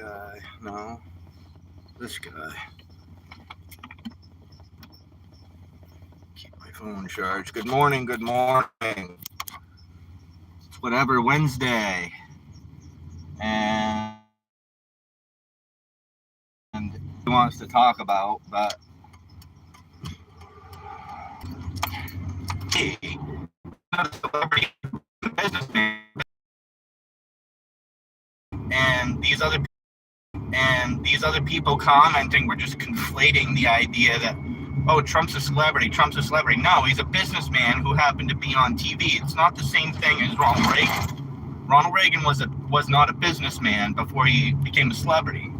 guy. No. This guy. Keep my phone charged. Good morning. Good morning. It's whatever Wednesday. And he wants to talk about, but hey, not a celebrity, a businessman, and these other people commenting were just conflating the idea that, oh, Trump's a celebrity. No, he's a businessman who happened to be on TV. It's not the same thing as Ronald Reagan. Ronald Reagan was not a businessman before he became a celebrity.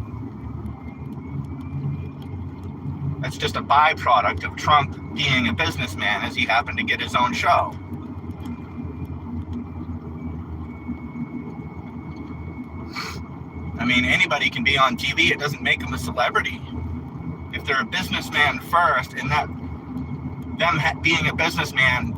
That's just a byproduct of Trump being a businessman, as he happened to get his own show. I mean, anybody can be on TV. It doesn't make them a celebrity. If they're a businessman first, and that them being a businessman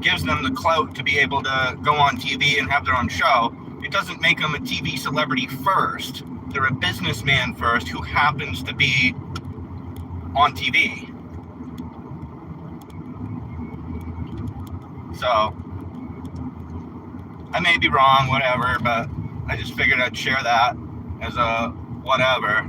gives them the clout to be able to go on TV and have their own show, it doesn't make them a TV celebrity first. They're a businessman first who happens to be on TV. So, I may be wrong, whatever, but I just figured I'd share that as a whatever.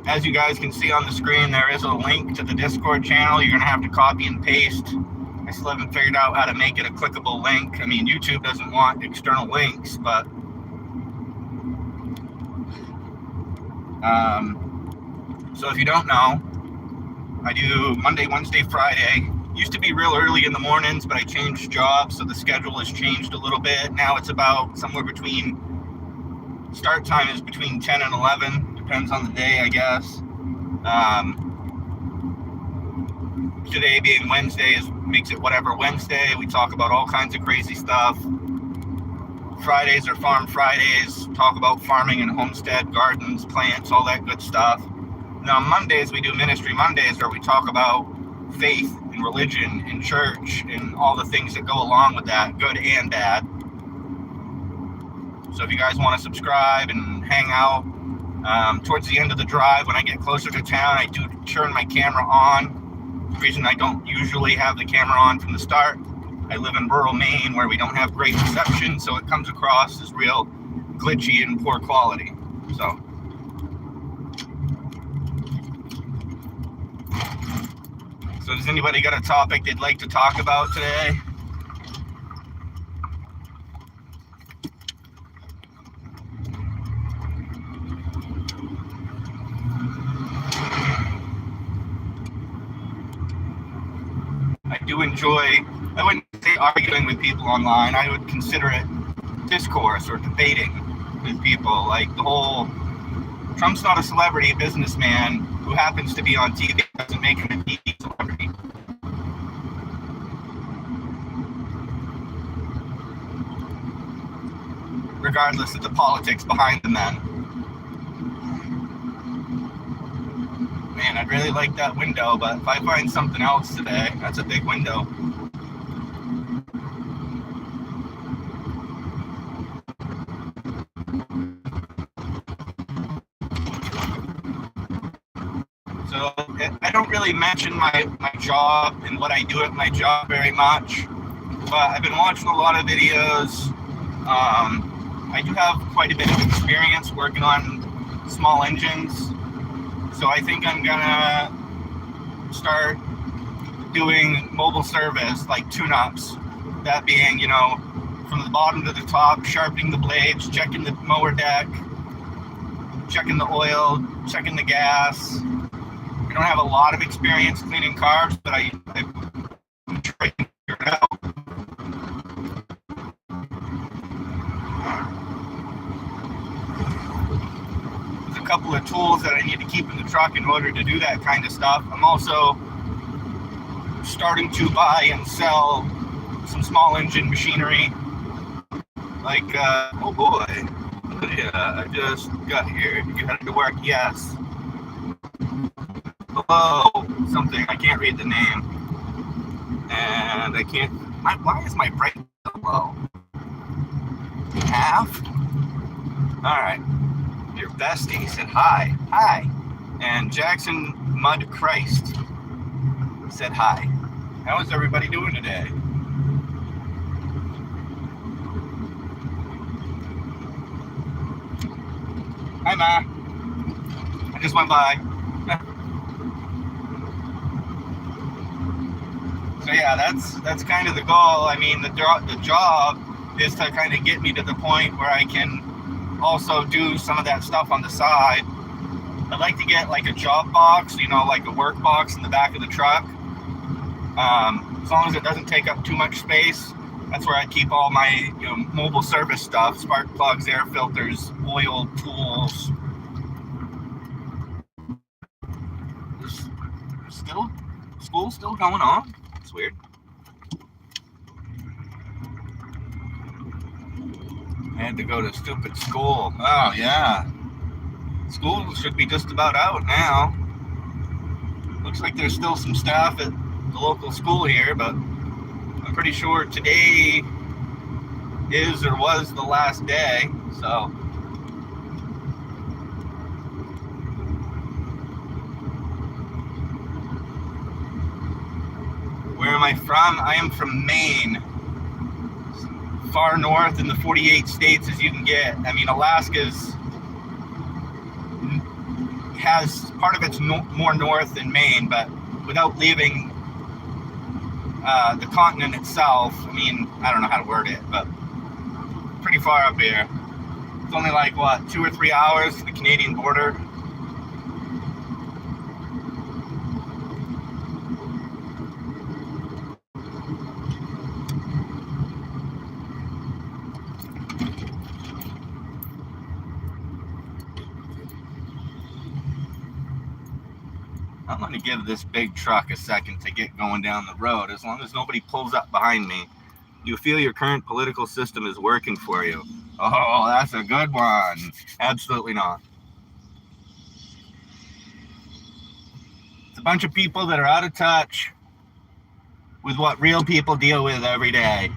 As you guys can see on the screen, there is a link to the Discord channel. You're going to have to copy and paste. I still haven't figured out how to make it a clickable link. I mean, YouTube doesn't want external links, but so if you don't know, I do Monday, Wednesday, Friday. Used to be real early in the mornings, but I changed jobs, so the schedule has changed a little bit. Now it's about somewhere between, start time is between 10 and 11, depends on the day, I guess. Today being Wednesday makes it whatever Wednesday. We talk about all kinds of crazy stuff. Fridays are Farm Fridays, talk about farming and homestead, gardens, plants, all that good stuff. Now Mondays we do Ministry Mondays, where we talk about faith and religion and church and all the things that go along with that, good and bad. So if you guys want to subscribe and hang out, towards the end of the drive, when I get closer to town, I do turn my camera on. The reason I don't usually have the camera on from the start, I live in rural Maine where we don't have great reception, so it comes across as real glitchy and poor quality. So does anybody got a topic they'd like to talk about today? I do enjoy, I wouldn't say arguing with people online, I would consider it discourse or debating with people. Like the whole, Trump's not a celebrity, a businessman who happens to be on TV doesn't make him a TV celebrity. Regardless of the politics behind the men. Man, I'd really like that window, but if I find something else today, that's a big window. So I don't really mention my job and what I do at my job very much, but I've been watching a lot of videos. I do have quite a bit of experience working on small engines, so I think I'm gonna start doing mobile service, like tune-ups. That being, you know, from the bottom to the top, sharpening the blades, checking the mower deck, checking the oil, checking the gas. I don't have a lot of experience cleaning cars, but I'm trying to figure it out. There's a couple of tools that I need to keep in the truck in order to do that kind of stuff. I'm also starting to buy and sell some small engine machinery. Like, oh boy, yeah, I just got here. You headed to work? Yes. Hello, something, I can't read the name. And I can't, why is my brake so low? Half? All right. Your bestie said hi. Hi. And Jackson Mud Christ said hi. How is everybody doing today? Hi, Ma. I just went by. So yeah, that's kind of the goal. I mean, the job is to kind of get me to the point where I can also do some of that stuff on the side. I'd like to get like a job box, like a work box in the back of the truck. As long as it doesn't take up too much space. That's where I keep all my mobile service stuff, spark plugs, air filters, oil, tools. There's still school still going on. It's weird. I had to go to stupid school. Oh yeah. School should be just about out now. Looks like there's still some staff at the local school here, but I'm pretty sure today is or was the last day, so. Where am I from? I am from Maine. Far north in the 48 states as you can get. I mean, Alaska's has part of it's more north than Maine, but without leaving the continent itself, I mean, I don't know how to word it, but pretty far up here. It's only like, 2 or 3 hours to the Canadian border. I'm going to give this big truck a second to get going down the road. As long as nobody pulls up behind me. Do you feel your current political system is working for you? Oh, that's a good one. Absolutely not. It's a bunch of people that are out of touch with what real people deal with every day.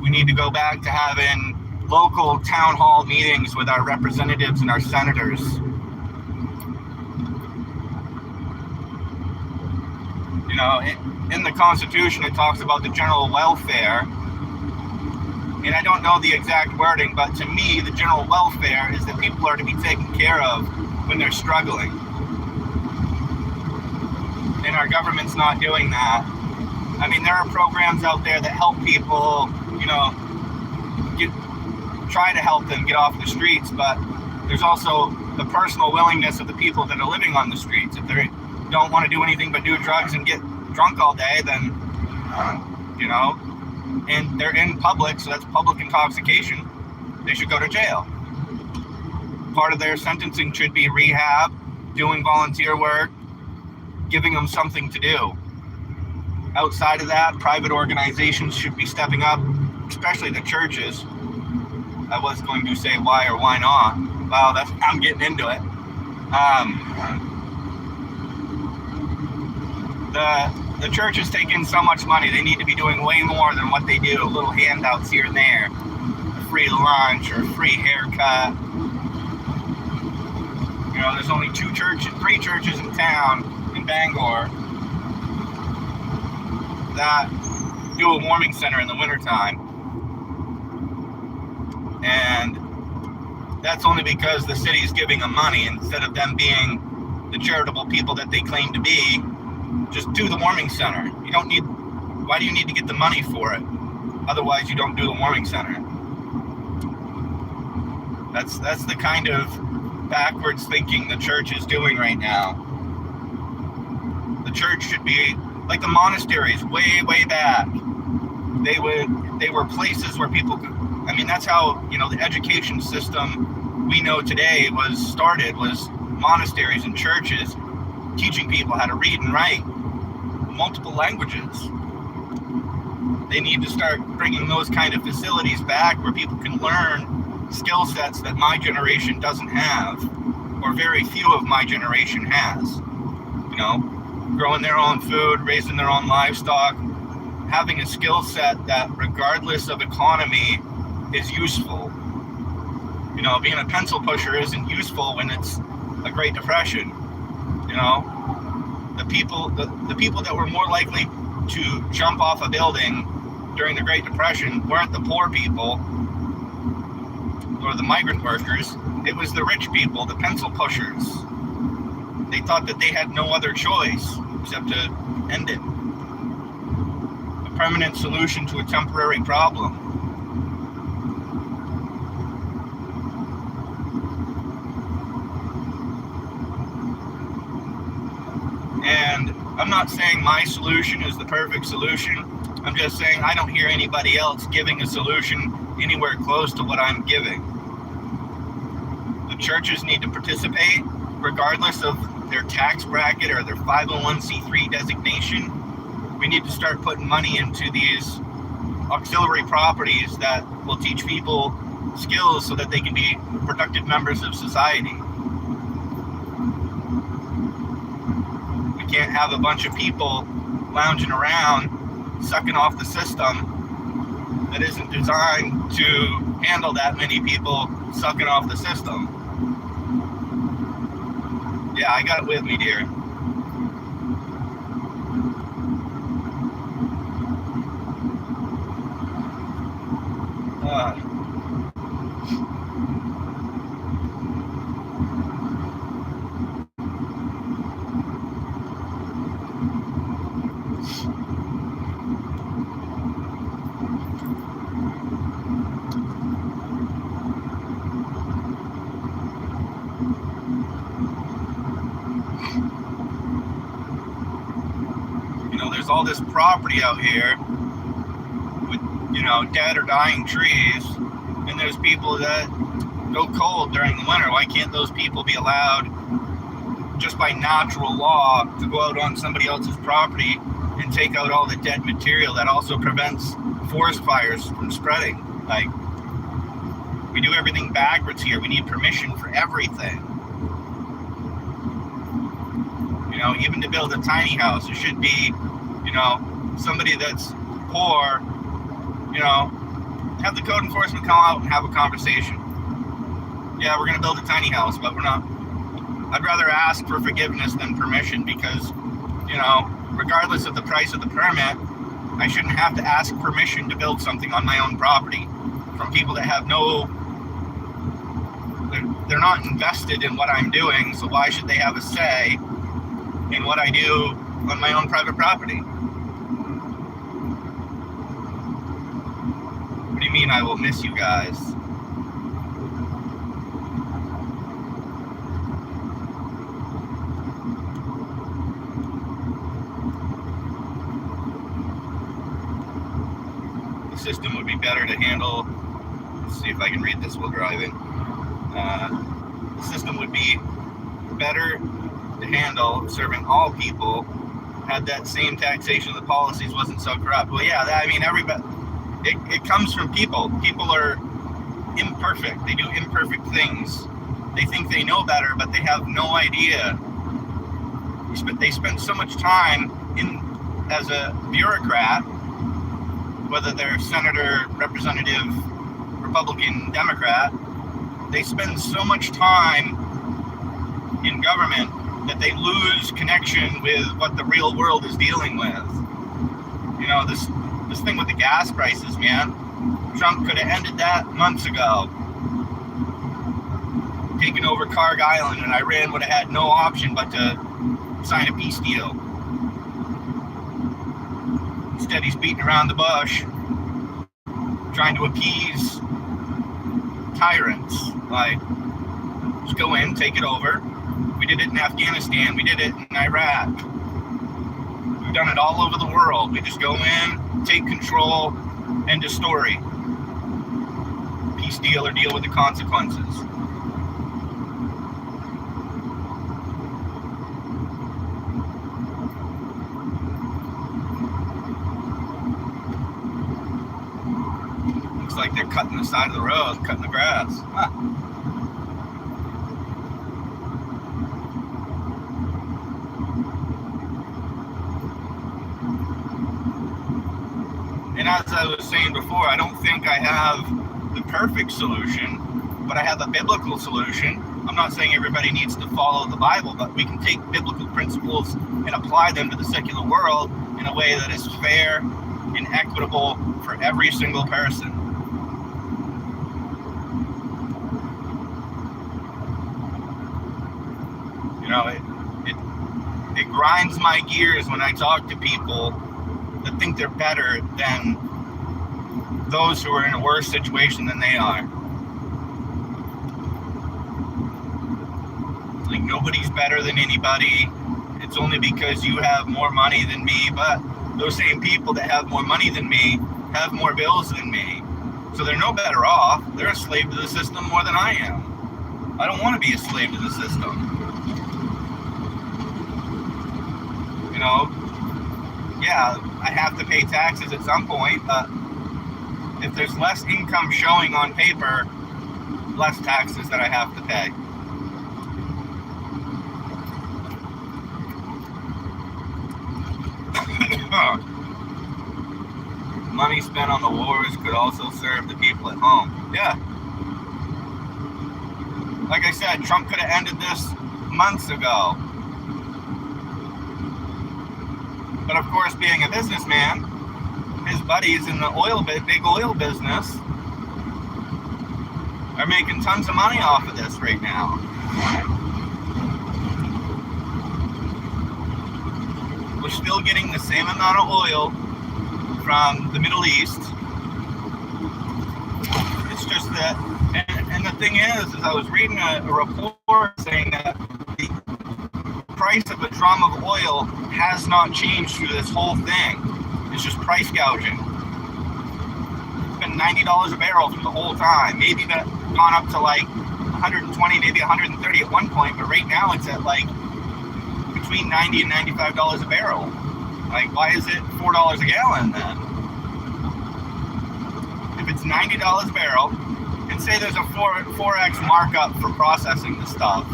We need to go back to having local town hall meetings with our representatives and our senators. In the Constitution, it talks about the general welfare. And I don't know the exact wording, but to me, the general welfare is that people are to be taken care of when they're struggling. And our government's not doing that. I mean, there are programs out there that help people, try to help them get off the streets, but there's also the personal willingness of the people that are living on the streets. If they don't want to do anything but do drugs and get drunk all day, then, and they're in public, so that's public intoxication, they should go to jail. Part of their sentencing should be rehab, doing volunteer work, giving them something to do. Outside of that, private organizations should be stepping up, especially the churches. I was going to say why or why not. Well, I'm getting into it. The church is taking so much money. They need to be doing way more than what they do. Little handouts here and there, a free lunch or a free haircut. There's only 3 churches in town in Bangor that do a warming center in the wintertime. And that's only because the city's giving them money instead of them being the charitable people that they claim to be. Just do the warming center. Why do you need to get the money for it? Otherwise, you don't do the warming center. That's the kind of backwards thinking the church is doing right now. The church should be like the monasteries way, way back. They were places where people could, that's how, the education system we know today was monasteries and churches teaching people how to read and write multiple languages. They need to start bringing those kind of facilities back where people can learn skill sets that my generation doesn't have, or very few of my generation has. Growing their own food, raising their own livestock, having a skill set that, regardless of economy, is useful. You know, being a pencil pusher isn't useful when it's a Great Depression. You know, the people that were more likely to jump off a building during the Great Depression weren't the poor people or the migrant workers. It was the rich people, the pencil pushers. They thought that they had no other choice except to end it. A permanent solution to a temporary problem. And I'm not saying my solution is the perfect solution. I'm just saying I don't hear anybody else giving a solution anywhere close to what I'm giving. The churches need to participate regardless of their tax bracket or their 501c3 designation. We need to start putting money into these auxiliary properties that will teach people skills so that they can be productive members of society. We can't have a bunch of people lounging around sucking off the system that isn't designed to handle that many people sucking off the system. Yeah, I got it with me, dear. There's all this property out here with, dead or dying trees, and there's people that go cold during the winter. Why can't those people be allowed, just by natural law, to go out on somebody else's property and take out all the dead material that also prevents forest fires from spreading? Like, we do everything backwards here. We need permission for everything. Even to build a tiny house, it should be, somebody that's poor, have the code enforcement come out and have a conversation. Yeah, we're going to build a tiny house, but we're not. I'd rather ask for forgiveness than permission because, regardless of the price of the permit, I shouldn't have to ask permission to build something on my own property from people that have they're not invested in what I'm doing, so why should they have a say in what I do on my own private property? What do you mean I will miss you guys? The system would be better to handle. Let's see if I can read this while driving. The system would be better to handle serving all people had that same taxation of the policies wasn't so corrupt. Well, yeah, everybody, it comes from people. People are imperfect. They do imperfect things. They think they know better, but they have no idea. They spend so much time as a bureaucrat, whether they're senator, representative, Republican, Democrat, they spend so much time in government that they lose connection with what the real world is dealing with. This thing with the gas prices, man. Trump could have ended that months ago. Taken over Carg Island, and Iran would have had no option but to sign a peace deal. Instead, he's beating around the bush, trying to appease tyrants. Like, just go in, take it over. We did it in Afghanistan. We did it in Iraq. We've done it all over the world. We just go in, take control, end of story. Peace deal or deal with the consequences. Looks like they're cutting the side of the road, cutting the grass. Huh. I was saying before, I don't think I have the perfect solution, but I have a biblical solution. I'm not saying everybody needs to follow the Bible, but we can take biblical principles and apply them to the secular world in a way that is fair and equitable for every single person. You know, it grinds my gears when I talk to people that think they're better than those who are in a worse situation than they are. Like, nobody's better than anybody. It's only because you have more money than me, but those same people that have more money than me have more bills than me. So they're no better off. They're a slave to the system more than I am. I don't want to be a slave to the system. You know, yeah, I have to pay taxes at some point, but if there's less income showing on paper, less taxes that I have to pay. Money spent on the wars could also serve the people at home. Yeah. Like I said, Trump could have ended this months ago. But of course, being a businessman, his buddies in the big oil business are making tons of money off of this right now. We're still getting the same amount of oil from the Middle East. It's just that, and the thing is I was reading a report saying that the price of a drum of oil has not changed through this whole thing. It's just price gouging. It's been $90 a barrel through the whole time. Maybe that gone up to like 120, maybe 130 at one point, but right now it's at like between $90 and $95 a barrel. Like, why is it $4 a gallon then? If it's $90 a barrel, and say there's a 4x markup for processing the stuff,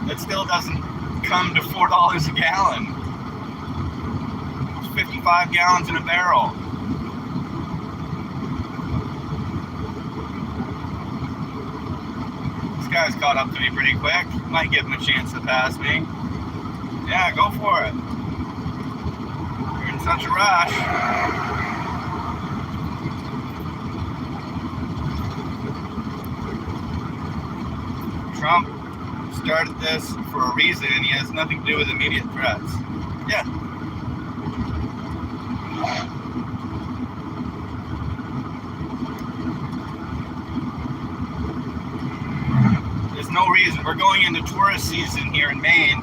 that still doesn't come to $4 a gallon. It's 55 gallons in a barrel. This guy's caught up to me pretty quick. Might give him a chance to pass me. Yeah, go for it. You're in such a rush. Trump started this for a reason, and he has nothing to do with immediate threats. Yeah. There's no reason. We're going into tourist season here in Maine,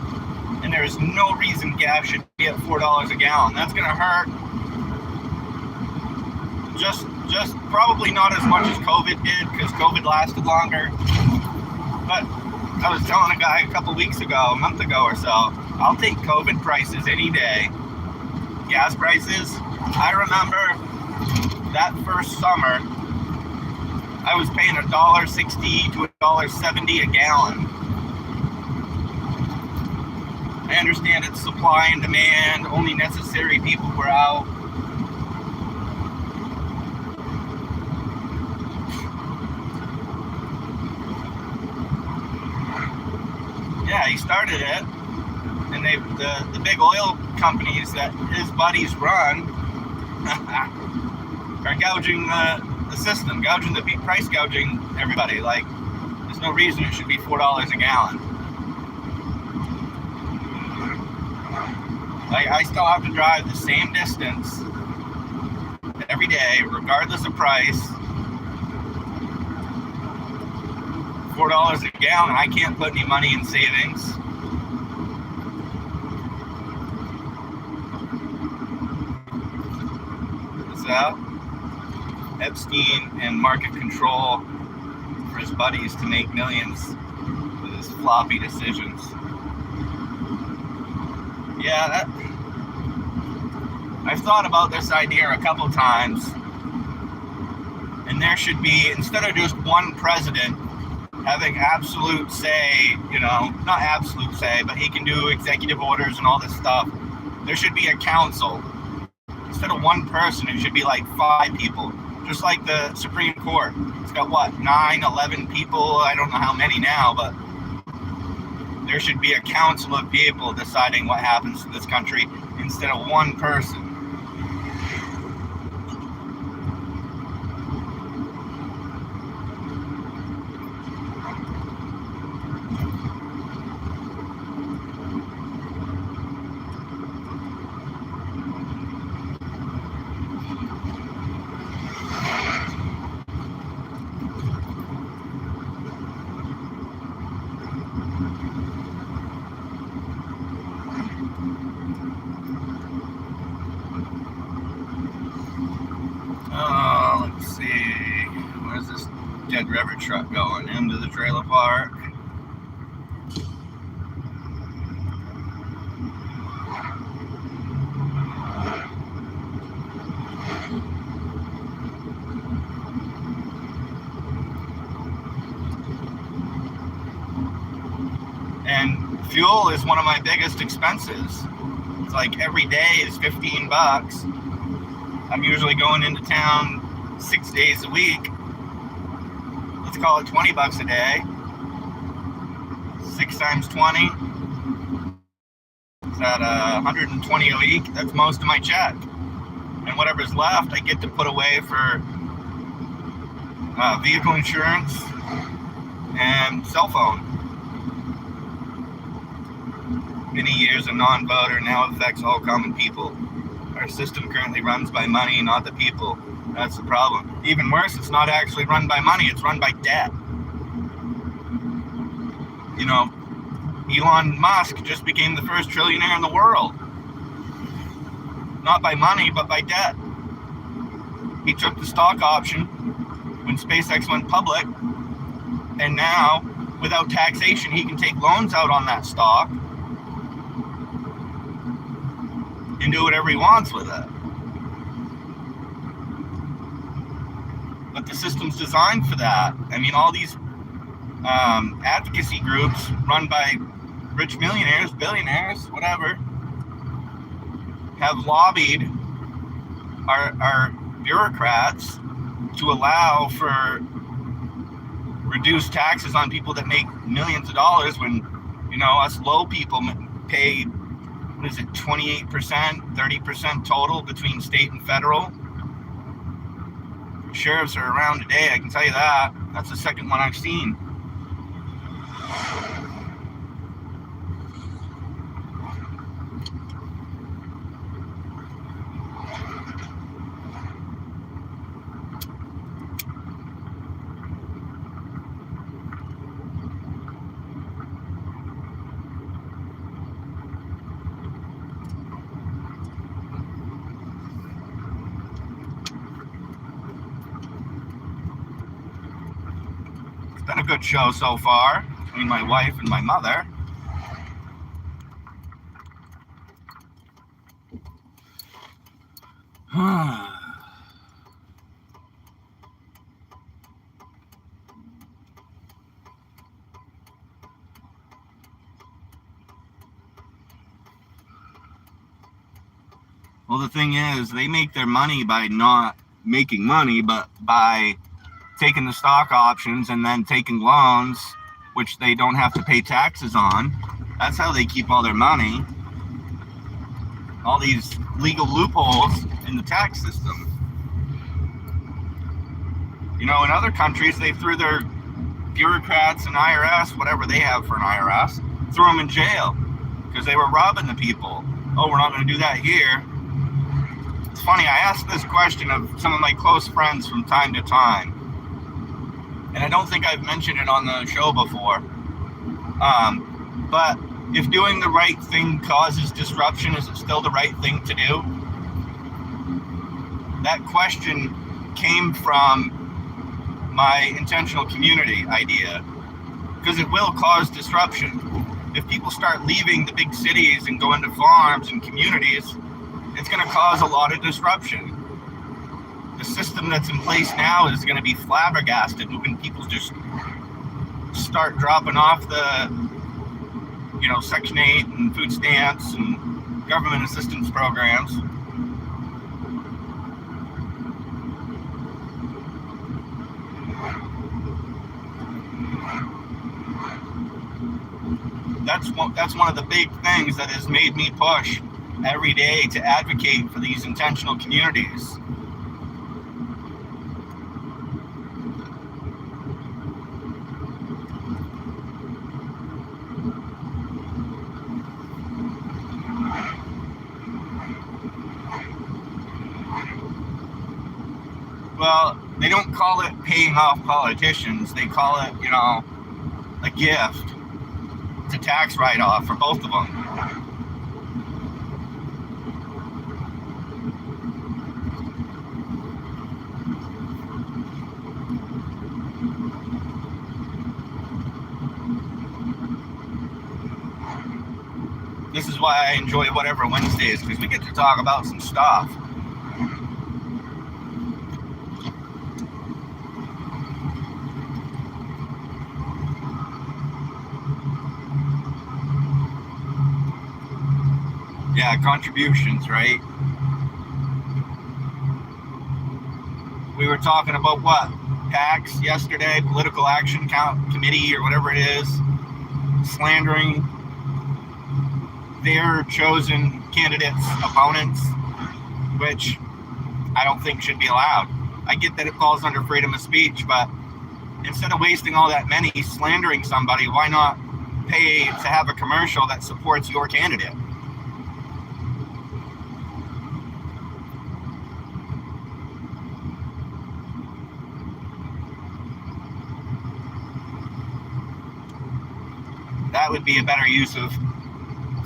and there's no reason gas should be at $4 a gallon. That's going to hurt. Just probably not as much as COVID did, because COVID lasted longer. But I was telling a guy a month ago or so, I'll take COVID prices any day. Gas prices, I remember that first summer, I was paying $1.60 to $1.70 a gallon. I understand it's supply and demand, only necessary people were out. Yeah, he started it, and the big oil companies that his buddies run are gouging the system, price gouging everybody. Like, there's no reason it should be $4 a gallon. Like, I still have to drive the same distance every day, regardless of price. $4 a gallon, I can't put any money in savings. So, Epstein and market control for his buddies to make millions with his floppy decisions. Yeah, I've thought about this idea a couple times, and there should be, instead of just one president having absolute say, not absolute say, but he can do executive orders and all this stuff, there should be a council. instead of one person, it should be like 5 people. Just like the Supreme Court. It's got what, 9, 11 people? I don't know how many now, but there should be a council of people deciding what happens to this country instead of one person. Let's see. Where's this Dead River truck going? Into the trailer park. And fuel is one of my biggest expenses. It's like every day is $15. I'm usually going into town 6 days a week. Let's call it $20 a day. 6 times 20. Is that 120 a week? That's most of my check. And whatever's left, I get to put away for vehicle insurance and cell phone. Many years a non-voter now affects all common people. Our system currently runs by money, not the people. That's the problem. Even worse, it's not actually run by money, it's run by debt. You know, Elon Musk just became the first trillionaire in the world. Not by money, but by debt. He took the stock option when SpaceX went public, and now, without taxation, he can take loans out on that stock and do whatever he wants with it. But the system's designed for that. I mean, all these advocacy groups run by rich millionaires, billionaires, whatever, have lobbied our bureaucrats to allow for reduced taxes on people that make millions of dollars when, you know, us low people pay, what is it, 28%, 30% total between state and federal. Sheriffs are around today, I can tell you that. That's the second one I've seen. Been a good show so far between my wife and my mother. Well, the thing is, they make their money by not making money, but by taking the stock options and then taking loans, which they don't have to pay taxes on. That's how they keep all their money. All these legal loopholes in the tax system. You know, in other countries, they threw their bureaucrats and IRS, whatever they have for an IRS, threw them in jail because they were robbing the people. Oh, we're not going to do that here. It's funny, I ask this question of some of my close friends from time to time. And I don't think I've mentioned it on the show before. But if doing the right thing causes disruption, is it still the right thing to do? That question came from my intentional community idea, because it will cause disruption. If people start leaving the big cities and going to farms and communities, it's going to cause a lot of disruption. The system that's in place now is going to be flabbergasted when people just start dropping off the, you know, Section 8 and food stamps and government assistance programs. that's one of the big things that has made me push every day to advocate for these intentional communities. Well, they don't call it paying off politicians. They call it, a gift. It's a tax write-off for both of them. This is why I enjoy Whatever Wednesdays, because we get to talk about some stuff. Yeah, contributions, right? We were talking about what? PACs yesterday, Political Action Committee or whatever it is, slandering their chosen candidates' opponents, which I don't think should be allowed. I get that it falls under freedom of speech, but instead of wasting all that money slandering somebody, why not pay to have a commercial that supports your candidate? That would be a better use of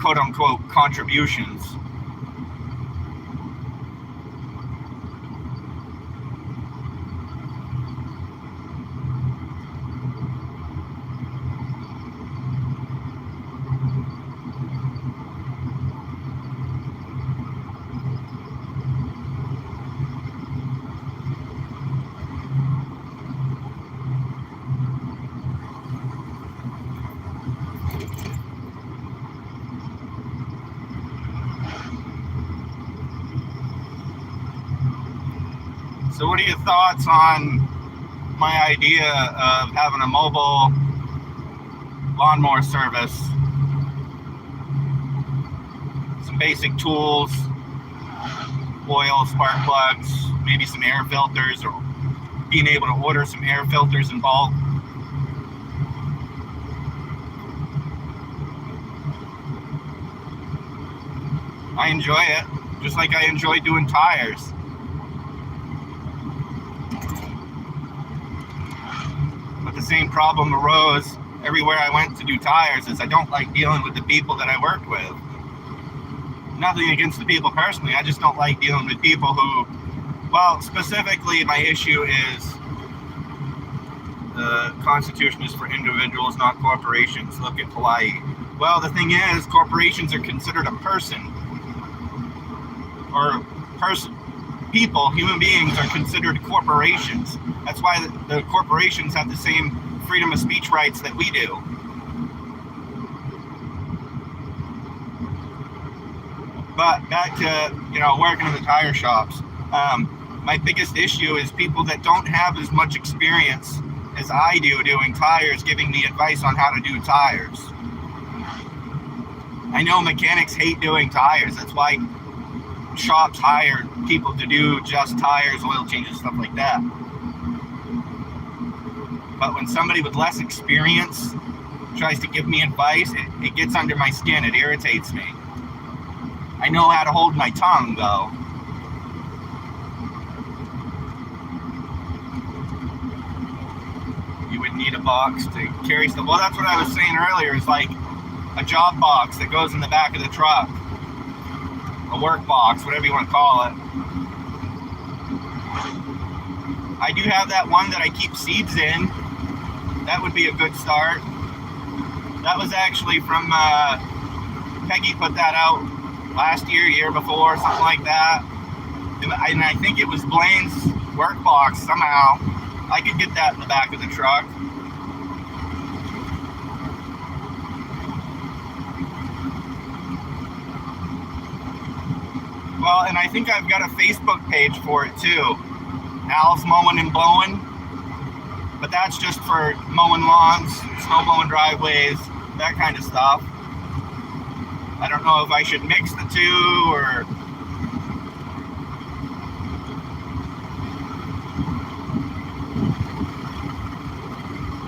quote-unquote contributions. So what are your thoughts on my idea of having a mobile lawnmower service? Some basic tools, oil, spark plugs, maybe some air filters, or being able to order some air filters in bulk. I enjoy it, just like I enjoy doing tires. But the same problem arose everywhere I went to do tires, is I don't like dealing with the people that I work with. Nothing against the people personally, I just don't like dealing with people who, well, specifically my issue is the Constitution is for individuals, not corporations. Look at Hawaii. Well, the thing is, corporations are considered a person. Or people, human beings, are considered corporations. That's why the corporations have the same freedom of speech rights that we do. But back to, working in the tire shops. My biggest issue is people that don't have as much experience as I do doing tires, giving me advice on how to do tires. I know mechanics hate doing tires. That's why shops hire people to do just tires, oil changes, stuff like that. But when somebody with less experience tries to give me advice, it gets under my skin. It irritates me. I know how to hold my tongue, though. You would need a box to carry stuff. Well, that's what I was saying earlier. It's like a job box that goes in the back of the truck. A work box, whatever you want to call it. I do have that one that I keep seeds in. That would be a good start. That was actually from Peggy put that out last year before, something like that. And I think it was Blaine's work box somehow. I could get that in the back of the truck. Well, and I think I've got a Facebook page for it too. Al's Mowing and Blowing. But that's just for mowing lawns, snow blowing driveways, that kind of stuff. I don't know if I should mix the two or...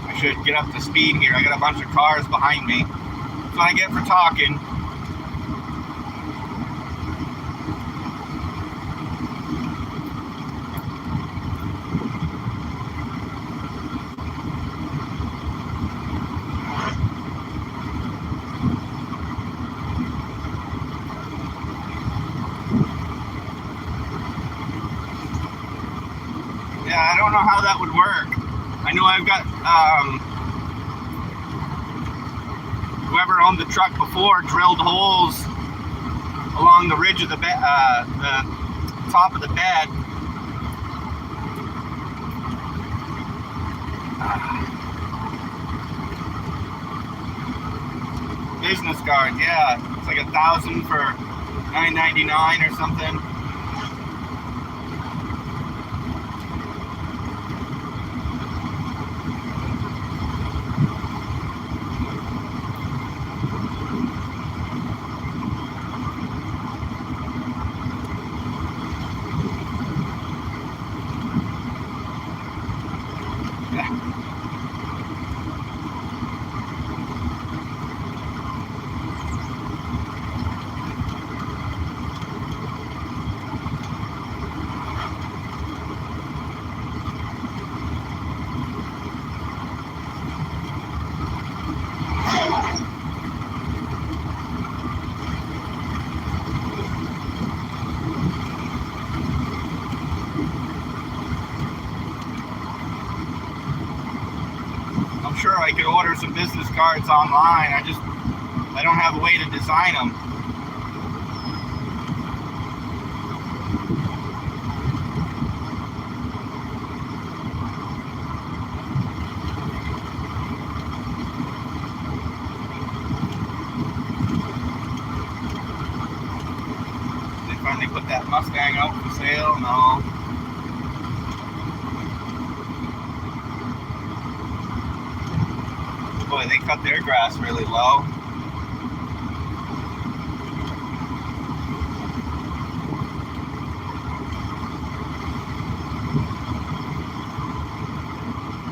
I should get up to speed here. I got a bunch of cars behind me. That's what I get for talking. Yeah, I don't know how that would work. I know I've got whoever owned the truck before drilled holes along the ridge of the top of the bed. Business card, yeah, it's like $1,000 for $9.99 or something. I'm sure I could order some business cards online. I don't have a way to design them. They finally put that Mustang out for sale? No. Boy, they cut their grass really low.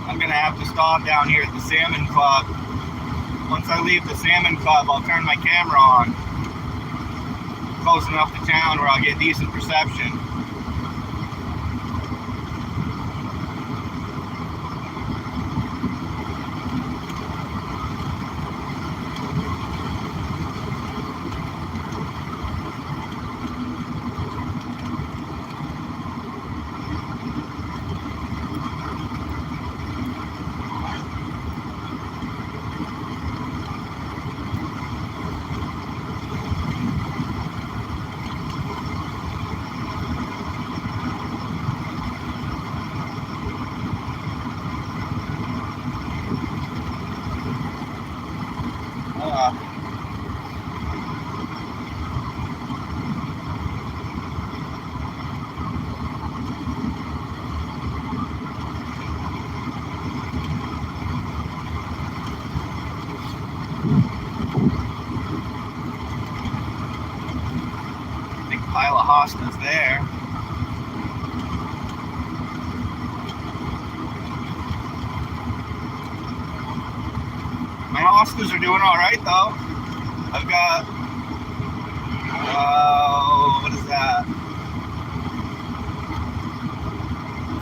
I'm gonna have to stop down here at the Salmon Club. Once I leave the Salmon Club, I'll turn my camera on. Close enough to town where I'll get decent reception. Big pile of hostas there. My hostas are doing all right though. I've got, what is that?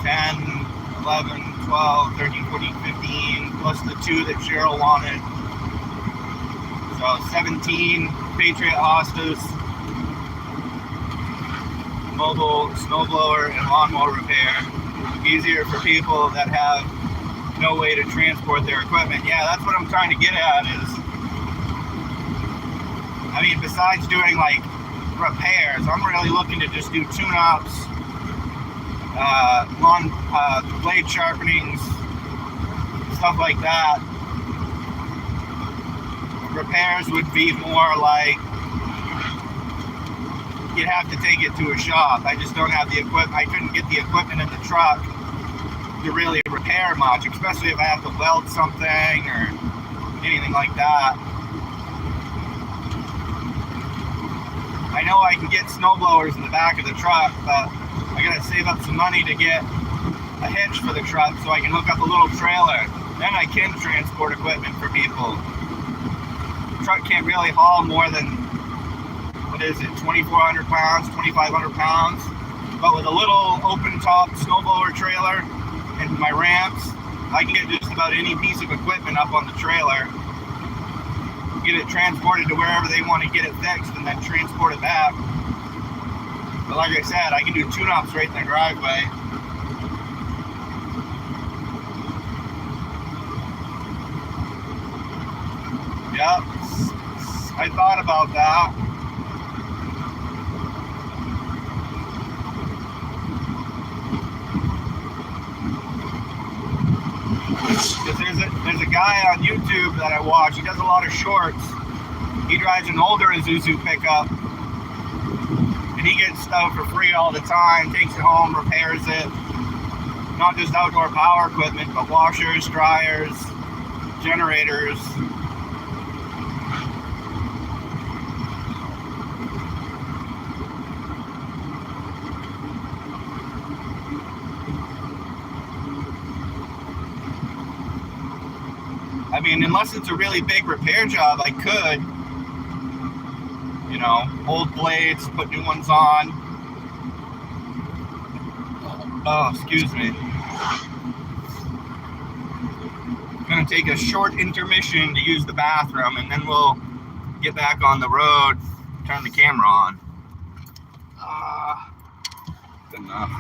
10, 11, 12, 13, 14, 15, plus the 2 that Cheryl wanted. So 17 Patriot hostas, mobile snowblower and lawnmower repair. Easier for people that have no way to transport their equipment. Yeah, that's what I'm trying to get at is, I mean, besides doing like repairs, I'm really looking to just do tune-ups, blade sharpenings, stuff like that. Repairs would be more like you'd have to take it to a shop. I just don't have the equipment. I couldn't get the equipment in the truck to really repair much, especially if I have to weld something or anything like that. I know I can get snow blowers in the back of the truck, but I gotta save up some money to get a hitch for the truck so I can hook up a little trailer. Then I can transport equipment for people. The truck can't really haul more than, what is it, 2,400 pounds, 2,500 pounds. But with a little open top snowblower trailer and my ramps, I can get just about any piece of equipment up on the trailer, get it transported to wherever they want to get it fixed, and then transport it back. But like I said, I can do tune-ups right in the driveway. Yep, I thought about that. Because there's a guy on YouTube that I watch. He does a lot of shorts. He drives an older Isuzu pickup, and he gets stuff for free all the time. Takes it home, repairs it. Not just outdoor power equipment, but washers, dryers, generators. I mean, unless it's a really big repair job, I could, you know, old blades, put new ones on. Oh, excuse me. I'm gonna take a short intermission to use the bathroom, and then we'll get back on the road, turn the camera on. Good enough.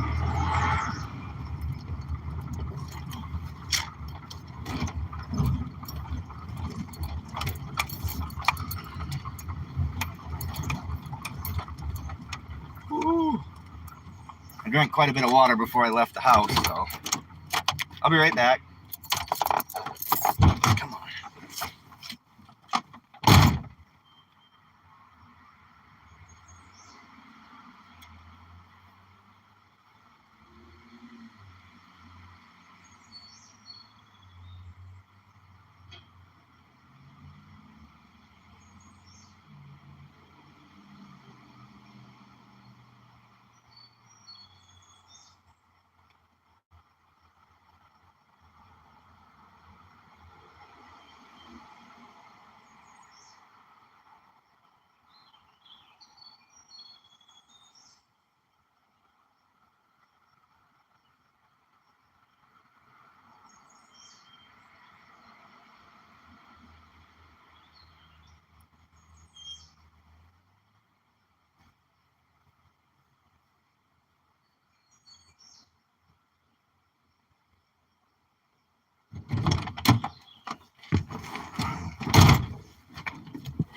I drank quite a bit of water before I left the house, so I'll be right back. Come on.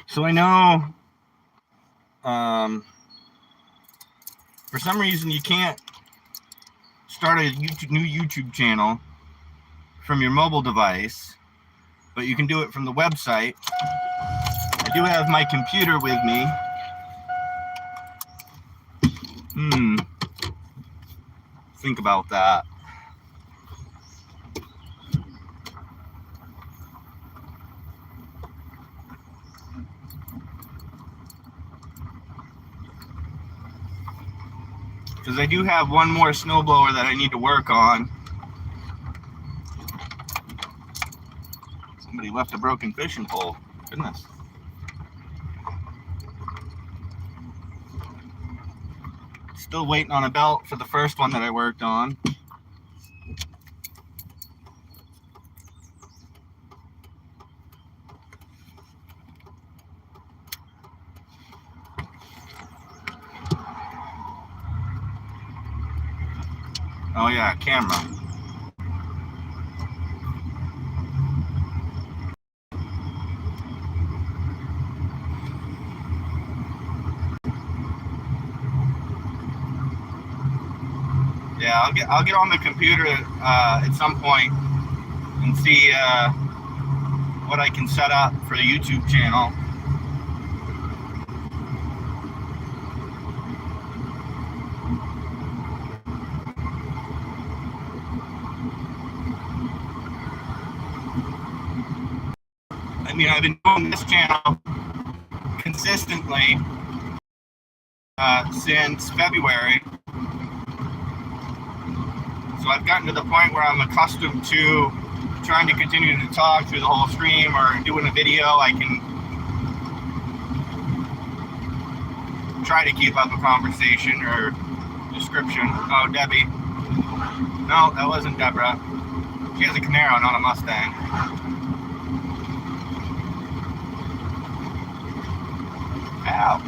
So I know, for some reason you can't start a new YouTube channel from your mobile device, but you can do it from the website. I do have my computer with me. Think about that. Because I do have one more snowblower that I need to work on. Somebody left a broken fishing pole. Goodness. Still waiting on a belt for the first one that I worked on. Oh yeah, camera. Yeah, I'll get on the computer at some point and see what I can set up for the YouTube channel. I mean, I've been doing this channel consistently since February. So I've gotten to the point where I'm accustomed to trying to continue to talk through the whole stream or doing a video. I can try to keep up a conversation or description. Oh, Debbie. No, that wasn't Deborah. She has a Camaro, not a Mustang. Ow.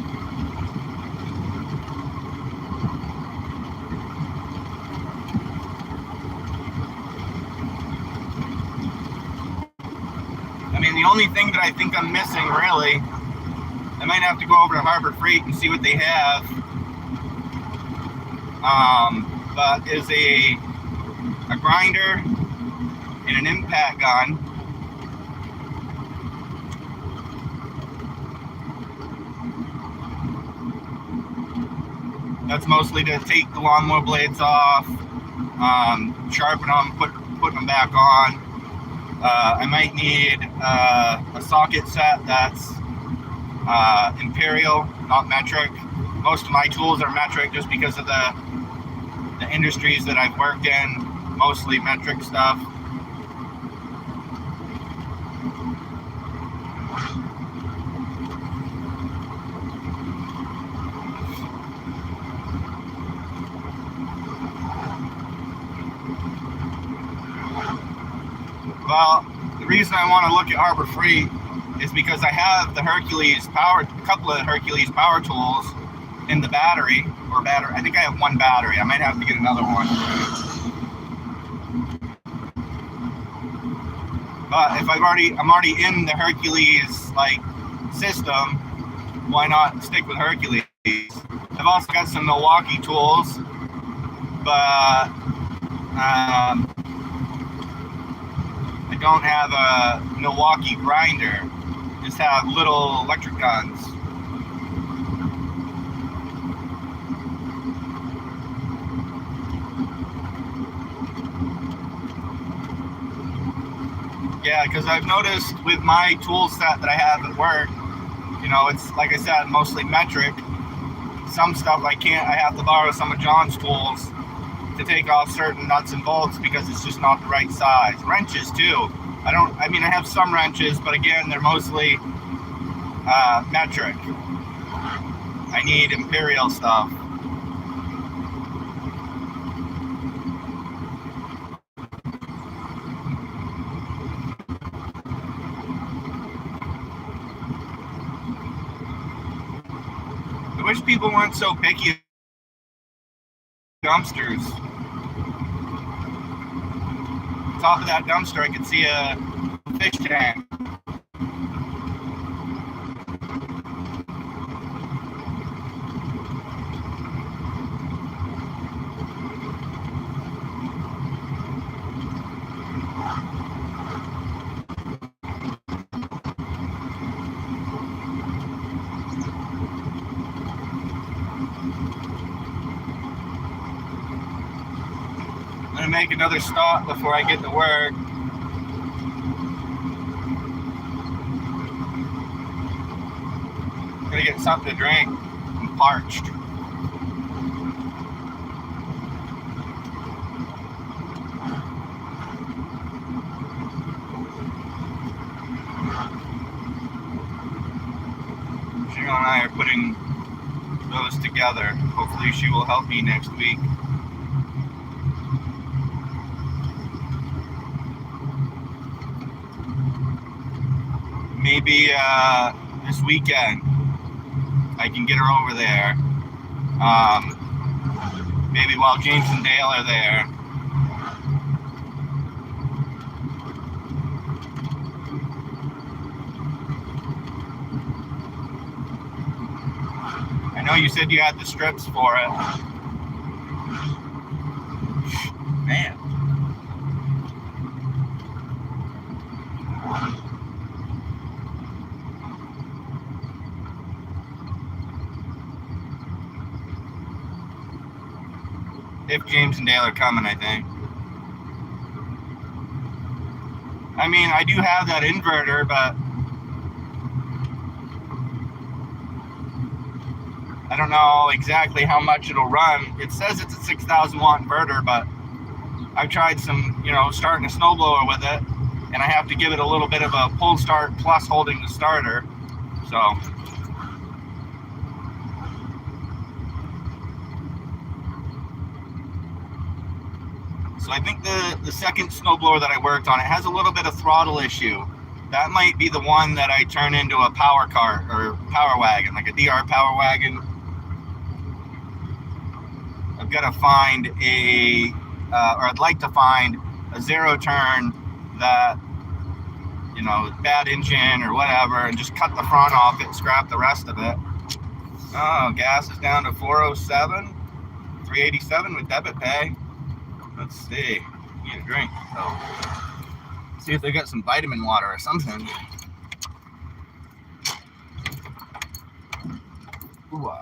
I mean, the only thing that I think I'm missing, really, I might have to go over to Harbor Freight and see what they have. But is a grinder and an impact gun. That's mostly to take the lawnmower blades off, sharpen them, put them back on. I might need a socket set that's Imperial, not metric. Most of my tools are metric just because of the industries that I've worked in, mostly metric stuff. Well, the reason I want to look at Harbor Freight is because I have the Hercules power, a couple of Hercules power tools in the battery, I think I have one battery. I might have to get another one. But if I'm already in the Hercules like system, why not stick with Hercules? I've also got some Milwaukee tools, but I don't have a Milwaukee grinder. Just have little electric guns. Yeah, because I've noticed with my tool set that I have at work, you know, it's like I said, mostly metric. Some stuff I have to borrow some of John's tools to take off certain nuts and bolts because it's just not the right size. Wrenches too. I have some wrenches, but again, they're mostly metric. I need Imperial stuff. I wish people weren't so picky. Dumpsters. Top of that dumpster, I could see a fish tank. I'm gonna make another stop before I get to work. I'm gonna get something to drink. I'm parched. Cheryl and I are putting those together. Hopefully she will help me next week. Maybe this weekend I can get her over there. Maybe while James and Dale are there. I know you said you had the strips for it. Man. If James and Dale are coming, I think. I mean, I do have that inverter, but I don't know exactly how much it'll run. It says it's a 6,000 watt inverter, but I've tried some, starting a snowblower with it, and I have to give it a little bit of a pull start plus holding the starter. So I think the second snowblower that I worked on, it has a little bit of throttle issue. That might be the one that I turn into a power cart or power wagon, like a DR power wagon. I've got to find or I'd like to find a zero turn that, bad engine or whatever, and just cut the front off it, scrap the rest of it. Oh, gas is down to 407, 387 with debit pay. Let's see. Need a drink. So, see if they got some vitamin water or something. Ooh,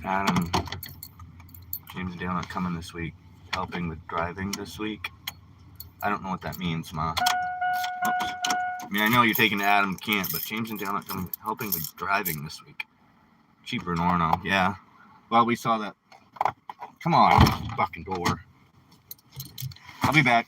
Adam, James Dale not coming this week. Helping with driving this week. I don't know what that means, Ma. Oops. I mean, I know you're taking Adam Camp, but James and Dale not coming, helping with driving this week. Cheaper in Orono, yeah. Well, we saw that. Come on, fucking door. I'll be back.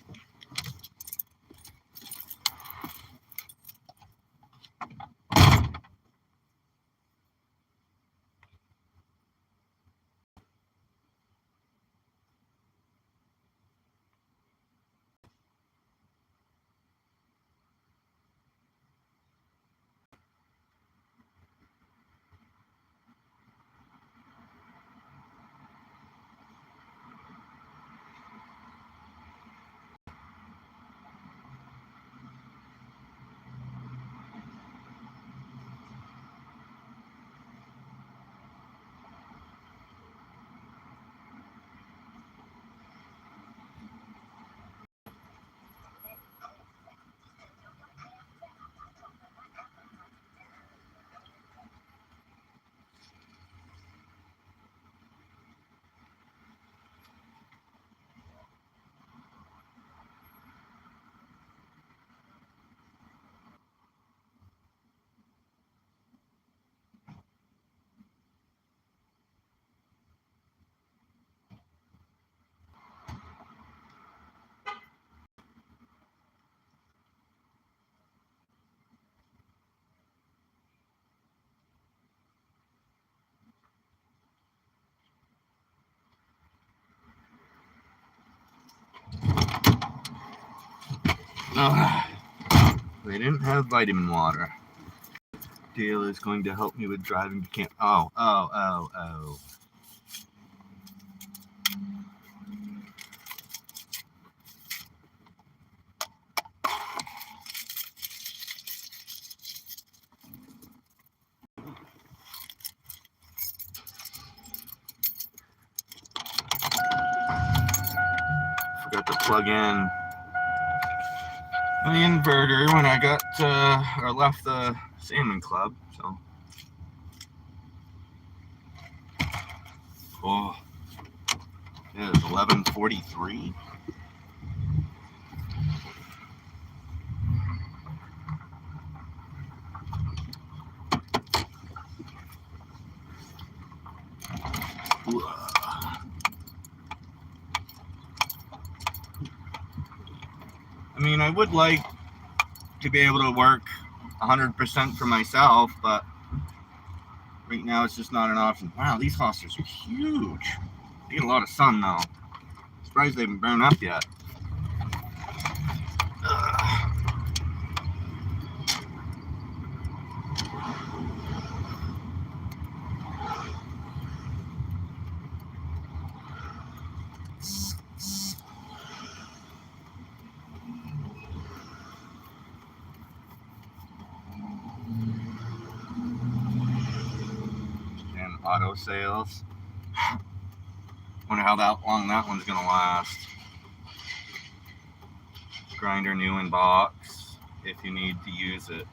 They didn't have vitamin water. Dale is going to help me with driving to camp. Oh. Forgot to plug in the inverter when I got or left the salmon club. So, it is 11:43. I mean, I would like to be able to work 100% for myself, but right now it's just not an option. Wow, these hosters are huge. They get a lot of sun though. Surprised they haven't burned up yet. Auto sales. Wonder how long that one's gonna last. Grinder new in box if you need to use it.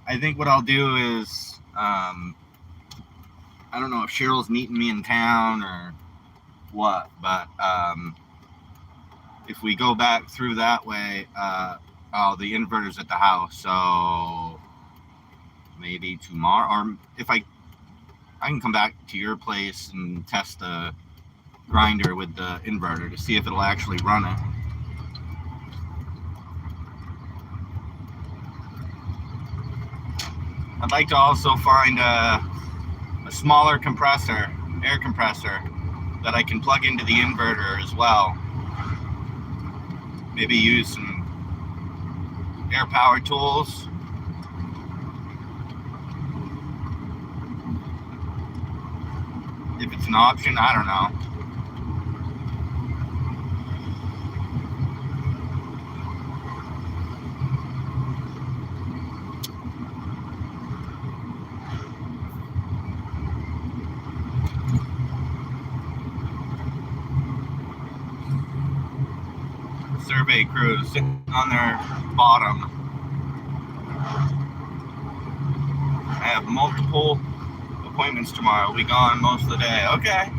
I think what I'll do is I don't know if Cheryl's meeting me in town or what, but if we go back through that way, the inverter's at the house, so maybe tomorrow, or if I can come back to your place and test the grinder with the inverter to see if it'll actually run it. I'd like to also find a smaller compressor, air compressor, that I can plug into the inverter as well. Maybe use some air power tools. If it's an option, I don't know. Survey crews sitting on their bottom. I have multiple appointments tomorrow. I'll be gone most of the day. Okay.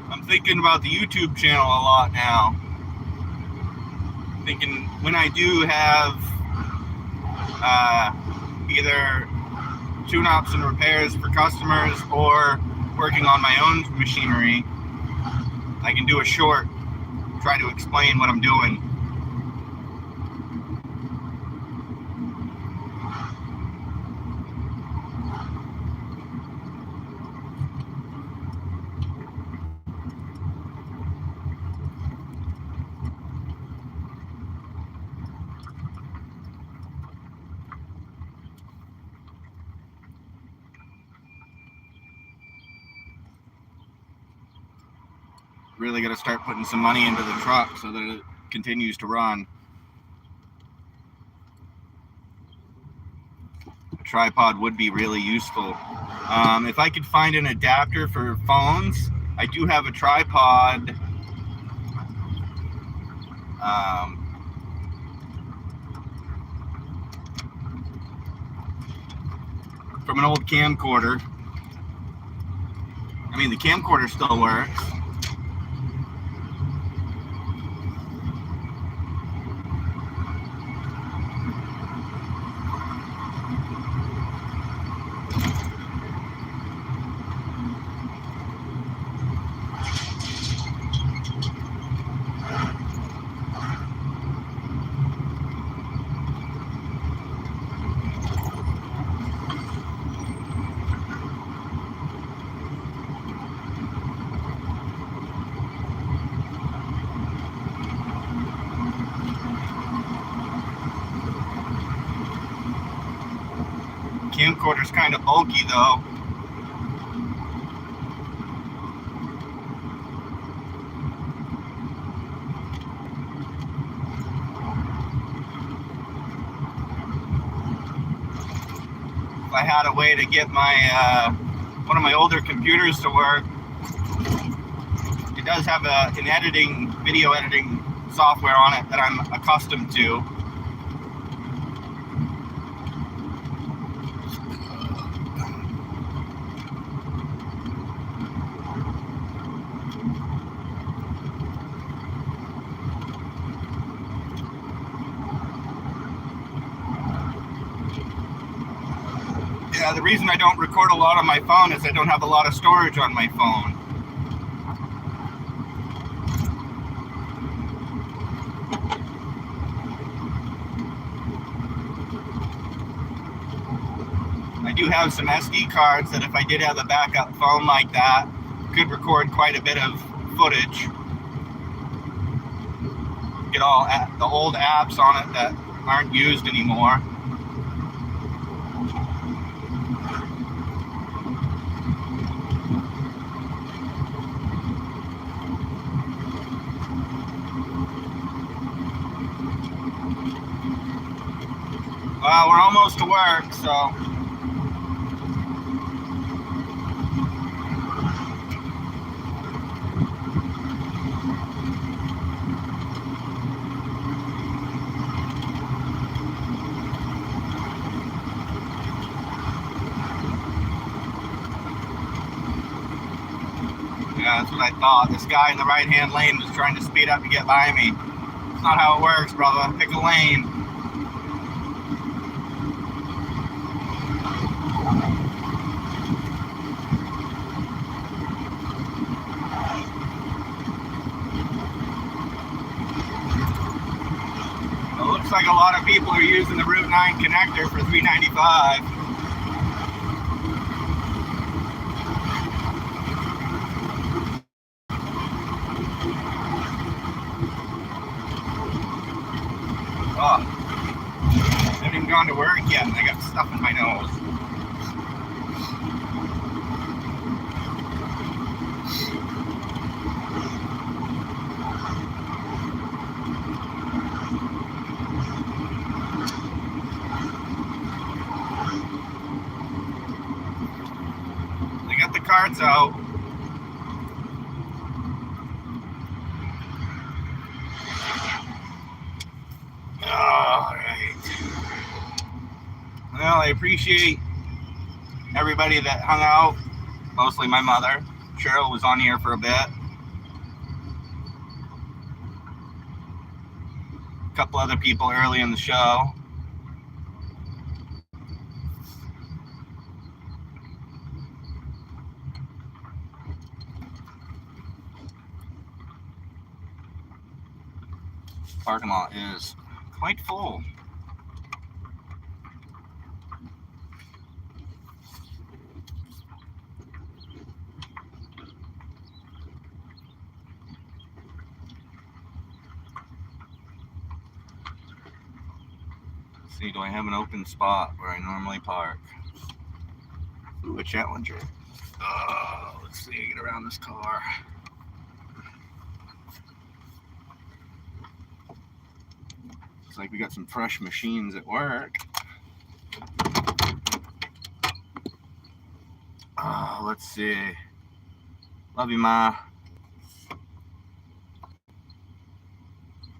I'm thinking about the YouTube channel a lot now. Thinking when I do have either tune-ups and repairs for customers or working on my own machinery, I can do a short, try to explain what I'm doing. Really got to start putting some money into the truck so that it continues to run. A tripod would be really useful. If I could find an adapter for phones, I do have a tripod. From an old camcorder. I mean, the camcorder still works. Camcorder's kind of bulky though. If I had a way to get my one of my older computers to work, it does have an editing, video editing software on it that I'm accustomed to. Yeah, the reason I don't record a lot on my phone is I don't have a lot of storage on my phone. I do have some SD cards that if I did have a backup phone like that, could record quite a bit of footage. Get all the old apps on it that aren't used anymore. Well, we're almost to work, so. Yeah, that's what I thought. This guy in the right-hand lane was trying to speed up to get by me. It's not how it works, brother. Pick a lane. It looks like a lot of people are using the Route 9 connector for 395. Oh, I haven't even gone to work yet and I got stuff in my nose. They got the carts out. All right. Well, I appreciate everybody that hung out. Mostly my mother. Cheryl was on here for a bit. A couple other people early in the show. Parking lot is quite full. Let's see, do I have an open spot where I normally park? Ooh, a Challenger. Oh, let's see, get around this car. Looks like we got some fresh machines at work. Oh, let's see. Love you, Ma.